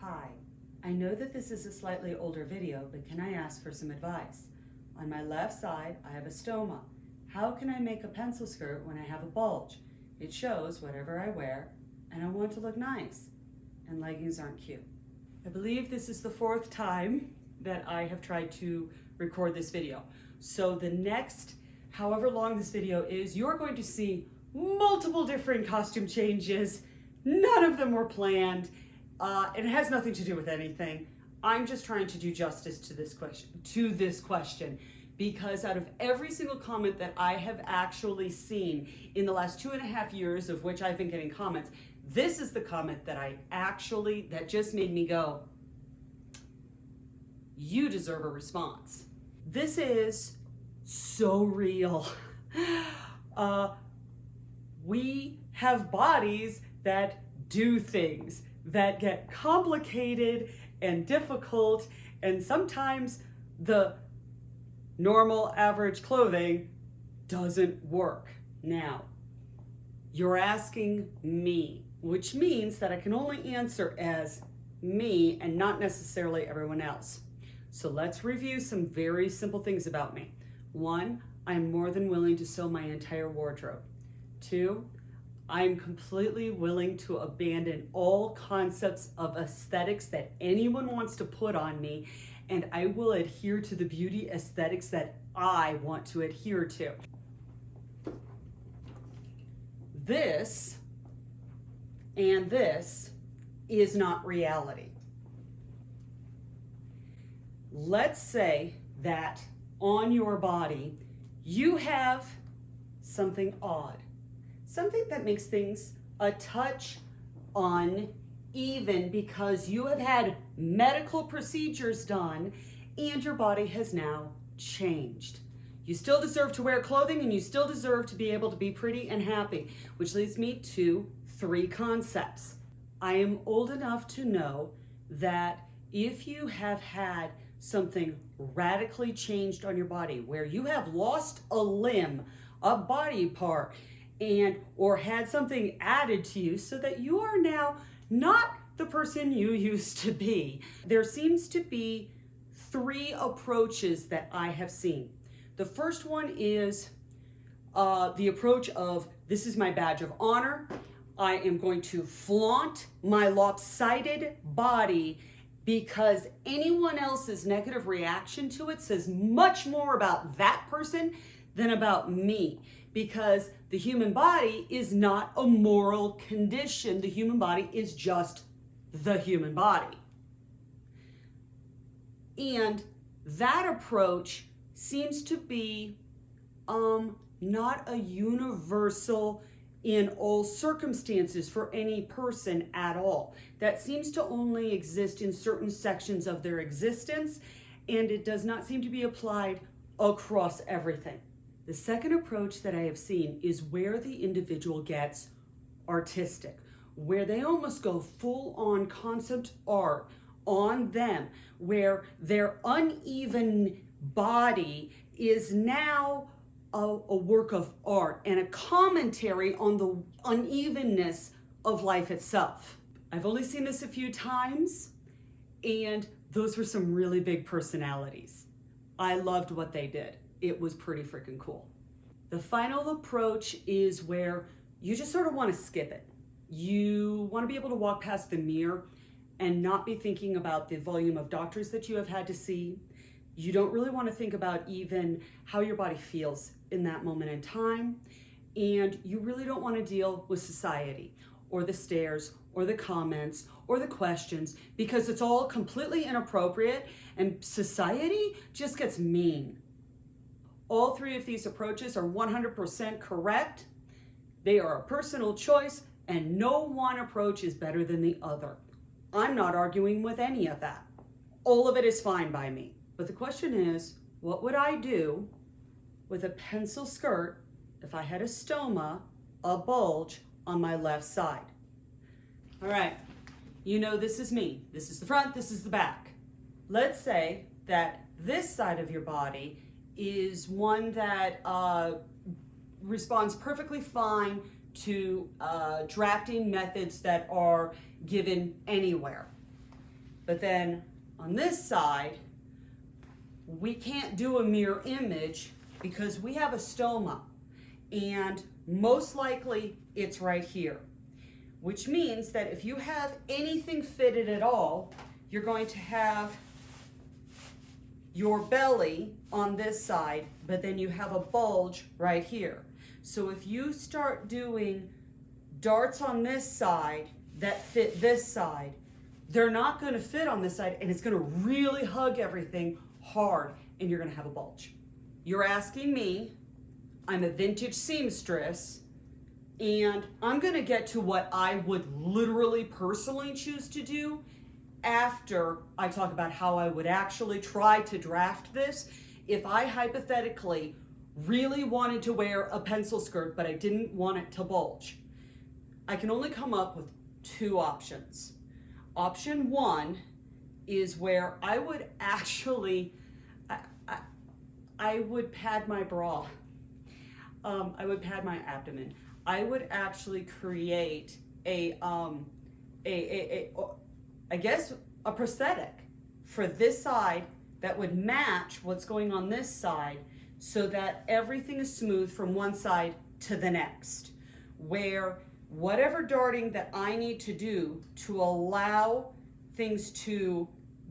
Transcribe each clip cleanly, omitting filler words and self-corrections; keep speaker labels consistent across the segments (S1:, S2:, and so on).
S1: Hi, I know that this is a slightly older video, but can I ask for some advice? On my left side, I have a stoma. How can I make a pencil skirt when I have a bulge? It shows whatever I wear, and I want to look nice, and leggings aren't cute. I believe this is the fourth time that I have tried to record this video. So the next, however long this video is, you're going to see multiple different costume changes. None of them were planned. It has nothing to do with anything. I'm just trying to do justice to this question, because out of every single comment that I have actually seen in the last 2.5 years of which I've been getting comments, this is the comment that just made me go, you deserve a response. This is so real. We have bodies that do things that get complicated and difficult, and sometimes the normal average clothing doesn't work. Now, you're asking me, which means that I can only answer as me and not necessarily everyone else. So let's review some very simple things about me. 1, I'm more than willing to sew my entire wardrobe. 2, I'm completely willing to abandon all concepts of aesthetics that anyone wants to put on me, and I will adhere to the beauty aesthetics that I want to adhere to. This and this is not reality. Let's say that on your body you have something odd. Something that makes things a touch uneven because you have had medical procedures done and your body has now changed. You still deserve to wear clothing and you still deserve to be able to be pretty and happy, which leads me to 3 concepts. I am old enough to know that if you have had something radically changed on your body, where you have lost a limb, a body part, or had something added to you so that you are now not the person you used to be. There seems to be 3 approaches that I have seen. The first one is the approach of, this is my badge of honor. I am going to flaunt my lopsided body because anyone else's negative reaction to it says much more about that person than about me. Because the human body is not a moral condition. The human body is just the human body. And that approach seems to be not a universal in all circumstances for any person at all. That seems to only exist in certain sections of their existence, and it does not seem to be applied across everything. The second approach that I have seen is where the individual gets artistic, where they almost go full on concept art on them, where their uneven body is now a work of art and a commentary on the unevenness of life itself. I've only seen this a few times, and those were some really big personalities. I loved what they did. It was pretty freaking cool. The final approach is where you just sort of want to skip it. You want to be able to walk past the mirror and not be thinking about the volume of doctors that you have had to see. You don't really want to think about even how your body feels in that moment in time. And you really don't want to deal with society or the stares or the comments or the questions, because it's all completely inappropriate and society just gets mean. All 3 of these approaches are 100% correct. They are a personal choice, and no one approach is better than the other. I'm not arguing with any of that. All of it is fine by me. But the question is, what would I do with a pencil skirt if I had a stoma, a bulge on my left side? All right, you know this is me. This is the front, this is the back. Let's say that this side of your body is one that responds perfectly fine to drafting methods that are given anywhere. But then on this side, we can't do a mirror image because we have a stoma, and most likely it's right here, which means that if you have anything fitted at all, you're going to have your belly on this side, but then you have a bulge right here. So if you start doing darts on this side that fit this side, they're not going to fit on this side, and it's going to really hug everything hard, and you're going to have a bulge. You're asking me, I'm a vintage seamstress, and I'm going to get to what I would literally personally choose to do after I talk about how I would actually try to draft this if I hypothetically really wanted to wear a pencil skirt but I didn't want it to bulge. I can only come up with two options. Option one is where I would actually, I would pad my bra. I would pad my abdomen. I would actually create I guess a prosthetic for this side that would match what's going on this side so that everything is smooth from one side to the next, where whatever darting that I need to do to allow things to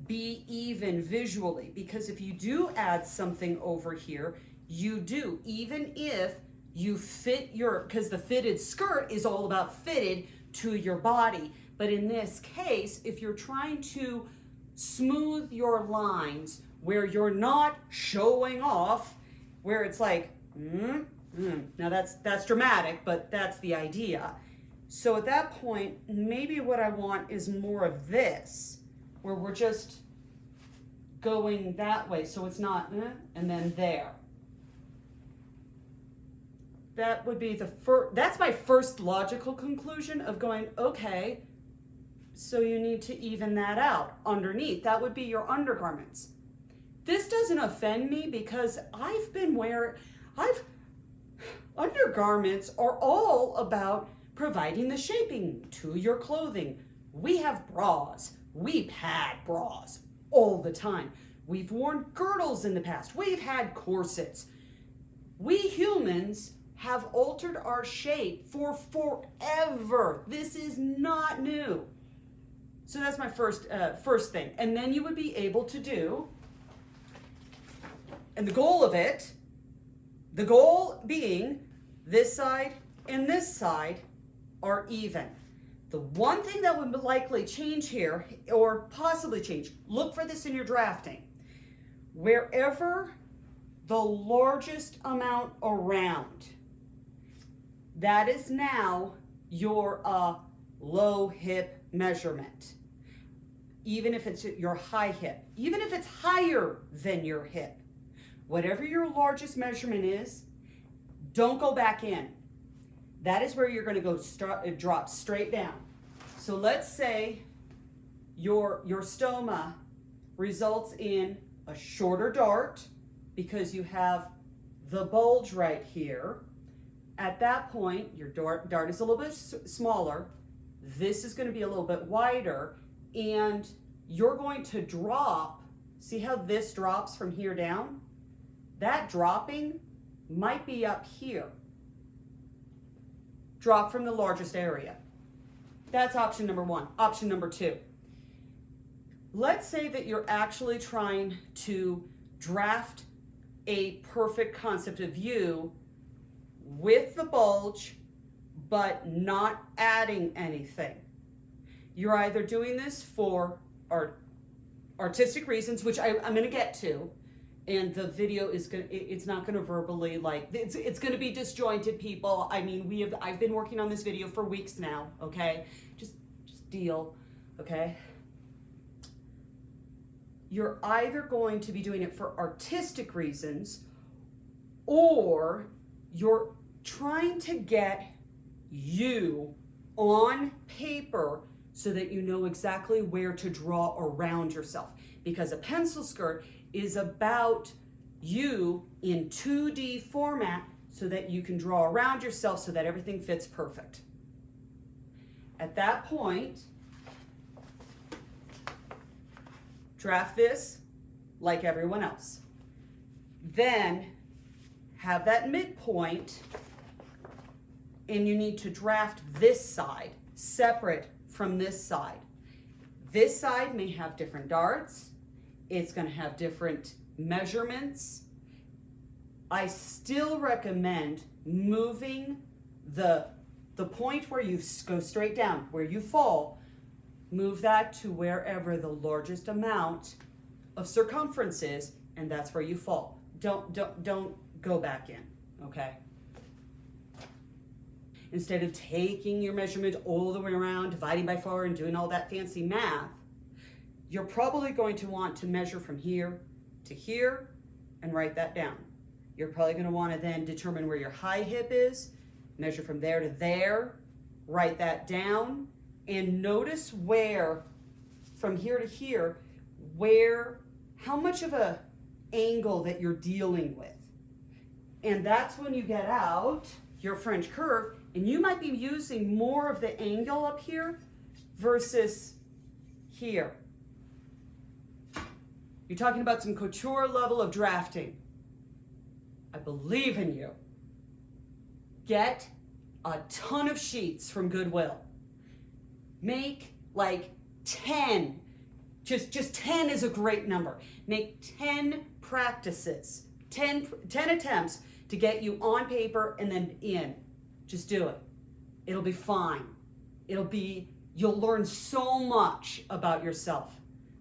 S1: be even visually, because if you do add something over here, you do, even if you fit your, because the fitted skirt is all about fitted to your body. But in this case, if you're trying to smooth your lines where you're not showing off, where it's like, now that's dramatic, but that's the idea. So at that point, maybe what I want is more of this, where we're just going that way. So it's not, and then there. That would be the first, that's my first logical conclusion of going, okay, so you need to even that out underneath. That would be your undergarments. This doesn't offend me because undergarments are all about providing the shaping to your clothing. We have bras. We've had bras all the time. We've worn girdles in the past. We've had corsets. We humans have altered our shape for forever. This is not new. So that's my first thing. And then you would be able to do, and the goal of it, the goal being this side and this side are even. The one thing that would likely change here, or possibly change, look for this in your drafting. Wherever the largest amount around, that is now your low hip measurement. Even if it's your high hip, even if it's higher than your hip, whatever your largest measurement is, don't go back in. That is where you're going to go drop straight down. So let's say your stoma results in a shorter dart because you have the bulge right here. At that point, your dart is a little bit smaller. This is going to be a little bit wider, and you're going to drop. See how this drops from here down? That dropping might be up here. Drop from the largest area. That's option number one. Option number two. Let's say that you're actually trying to draft a perfect concept of you with the bulge, but not adding anything. You're either doing this for artistic reasons, which I'm going to get to, and the video is it's not going to verbally, like, it's going to be disjointed, people. I mean, I've been working on this video for weeks now, okay? Just deal, okay? You're either going to be doing it for artistic reasons, or you're trying to get you on paper so that you know exactly where to draw around yourself. Because a pencil skirt is about you in 2D format so that you can draw around yourself so that everything fits perfect. At that point, Draft this like everyone else. Then have that midpoint, and you need to draft this side separate from this side. This side may have different darts. It's going to have different measurements. I still recommend moving the point where you go straight down, where you fall, move that to wherever the largest amount of circumference is, and that's where you fall. Don't go back in, okay? Instead of taking your measurement all the way around, dividing by 4 and doing all that fancy math, you're probably going to want to measure from here to here and write that down. You're probably going to want to then determine where your high hip is, measure from there to there, write that down, and notice where, from here to here, how much of a angle that you're dealing with. And that's when you get out your French curve, and you might be using more of the angle up here versus here. You're talking about some couture level of drafting. I believe in you. Get a ton of sheets from Goodwill. Make like 10. Just 10 is a great number. Make 10 practices, 10 attempts to get you on paper and then in. Just do it. It'll be fine. You'll learn so much about yourself.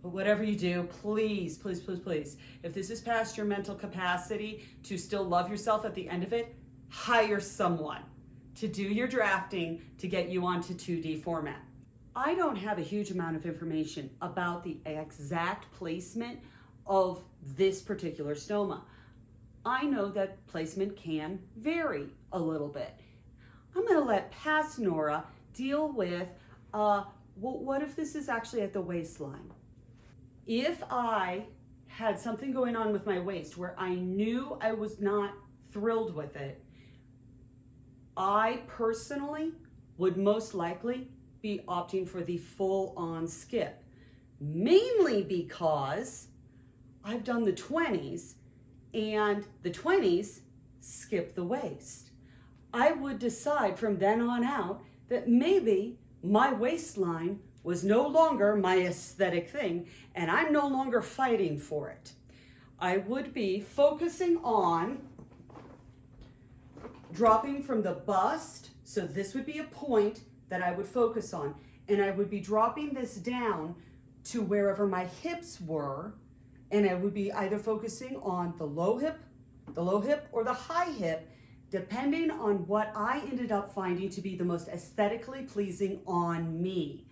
S1: But whatever you do, please, please, please, please, if this is past your mental capacity to still love yourself at the end of it, hire someone to do your drafting to get you onto 2D format. I don't have a huge amount of information about the exact placement of this particular stoma. I know that placement can vary a little bit. I'm going to let past Nora deal with, what if this is actually at the waistline? If I had something going on with my waist where I knew I was not thrilled with it, I personally would most likely be opting for the full-on skip, mainly because I've done the 20s, and the 20s skip the waist. I would decide from then on out that maybe my waistline was no longer my aesthetic thing, and I'm no longer fighting for it. I would be focusing on dropping from the bust, so this would be a point that I would focus on, and I would be dropping this down to wherever my hips were, and I would be either focusing on the low hip or the high hip, depending on what I ended up finding to be the most aesthetically pleasing on me.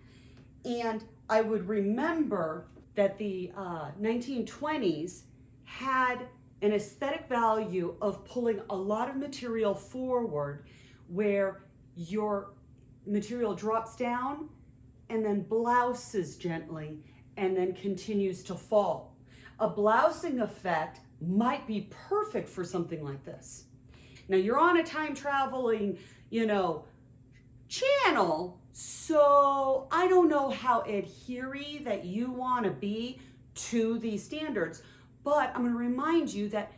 S1: And I would remember that the 1920s had an aesthetic value of pulling a lot of material forward, where your material drops down and then blouses gently and then continues to fall. A blousing effect might be perfect for something like this. Now you're on a time traveling, channel, so I don't know how adherey that you want to be to these standards, but I'm going to remind you that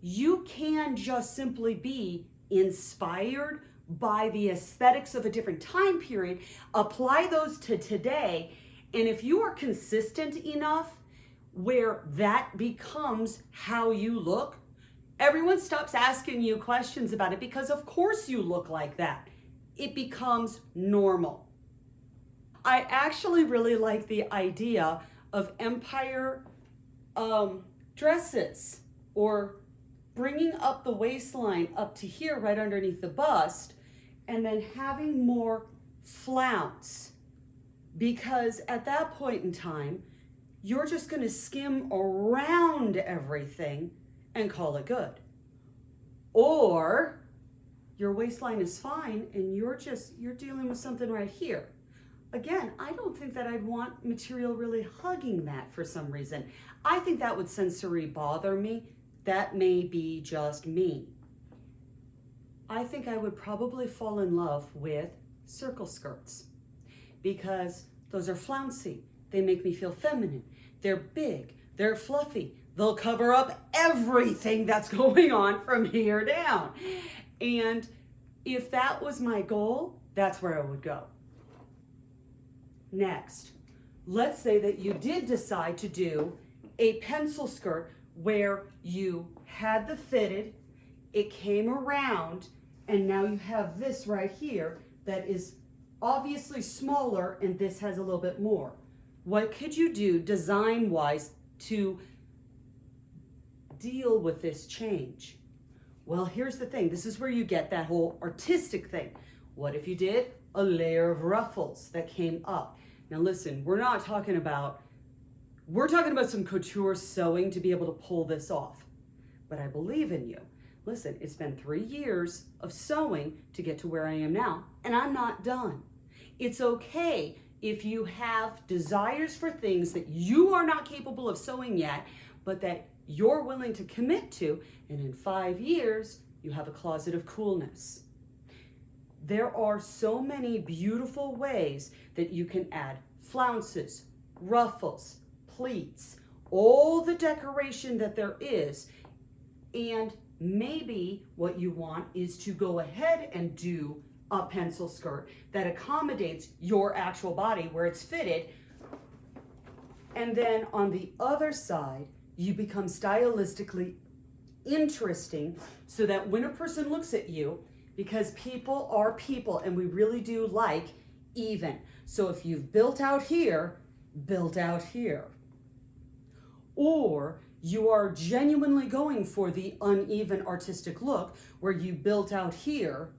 S1: you can just simply be inspired by the aesthetics of a different time period, apply those to today, and if you are consistent enough where that becomes how you look, everyone stops asking you questions about it, because of course you look like that. It becomes normal. I actually really like the idea of empire dresses, or bringing up the waistline up to here right underneath the bust, and then having more flounce, because at that point in time you're just going to skim around everything and call it good. Or your waistline is fine and you're dealing with something right here. Again, I don't think that I'd want material really hugging that for some reason. I think that would sensory bother me. That may be just me. I think I would probably fall in love with circle skirts, because those are flouncy. they make me feel feminine. They're big, they're fluffy. They'll cover up everything that's going on from here down. And if that was my goal, that's where I would go. Next, let's say that you did decide to do a pencil skirt where you had the fitted, it came around, and now you have this right here that is obviously smaller, and this has a little bit more. What could you do design-wise to deal with this change? Well, here's the thing. This is where you get that whole artistic thing. What if you did a layer of ruffles that came up? Now listen, we're talking about some couture sewing to be able to pull this off. But I believe in you. Listen, it's been 3 years of sewing to get to where I am now, and I'm not done. It's okay if you have desires for things that you are not capable of sewing yet, but that you're willing to commit to, and in 5 years, you have a closet of coolness. There are so many beautiful ways that you can add flounces, ruffles, pleats, all the decoration that there is, and maybe what you want is to go ahead and do a pencil skirt that accommodates your actual body where it's fitted, and then on the other side, you become stylistically interesting so that when a person looks at you, because people are people and we really do like even. So if you've built out here, built out here. Or you are genuinely going for the uneven artistic look where you built out here,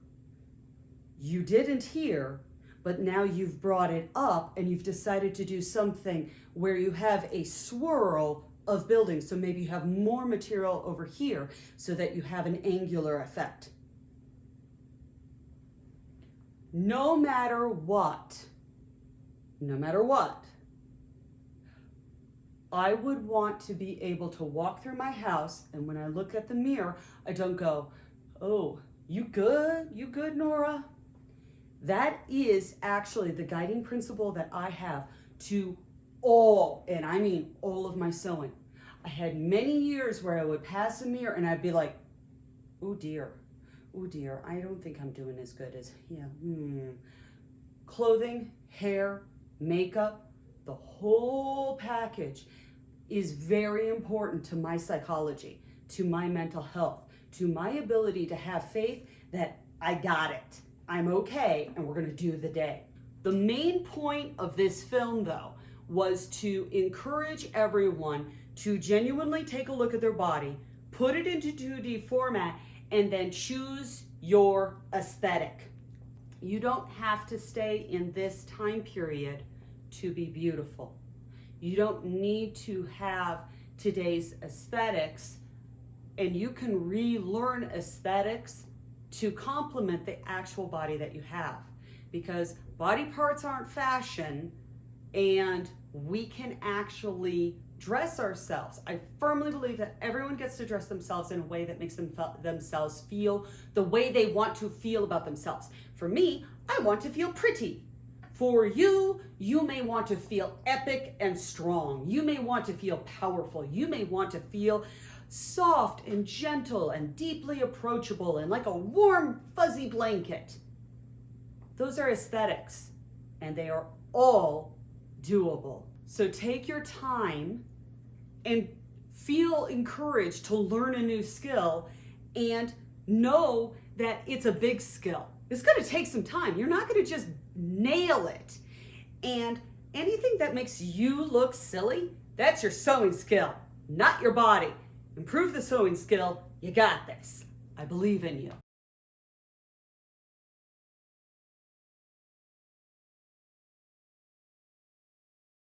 S1: you didn't here, but now you've brought it up and you've decided to do something where you have a swirl of buildings. So maybe you have more material over here so that you have an angular effect. No matter what, I would want to be able to walk through my house, and when I look at the mirror, I don't go, oh, you good? You good, Nora? That is actually the guiding principle that I have to all, and I mean all of my sewing. I had many years where I would pass a mirror and I'd be like, oh dear, I don't think I'm doing as good as, Clothing, hair, makeup, the whole package is very important to my psychology, to my mental health, to my ability to have faith that I got it, I'm okay, and we're gonna do the day. The main point of this film, though, was to encourage everyone to genuinely take a look at their body, put it into 2D format, and then choose your aesthetic. You don't have to stay in this time period to be beautiful. You don't need to have today's aesthetics, and you can relearn aesthetics to complement the actual body that you have, because body parts aren't fashion, and we can actually dress ourselves. I firmly believe that everyone gets to dress themselves in a way that makes themselves feel the way they want to feel about themselves. For me, I want to feel pretty. For you, you may want to feel epic and strong. You may want to feel powerful. You may want to feel soft and gentle and deeply approachable and like a warm, fuzzy blanket. Those are aesthetics, and they are all doable. So take your time and feel encouraged to learn a new skill, and know that it's a big skill. It's going to take some time. You're not going to just nail it. And anything that makes you look silly, that's your sewing skill, not your body. Improve the sewing skill. You got this. I believe in you.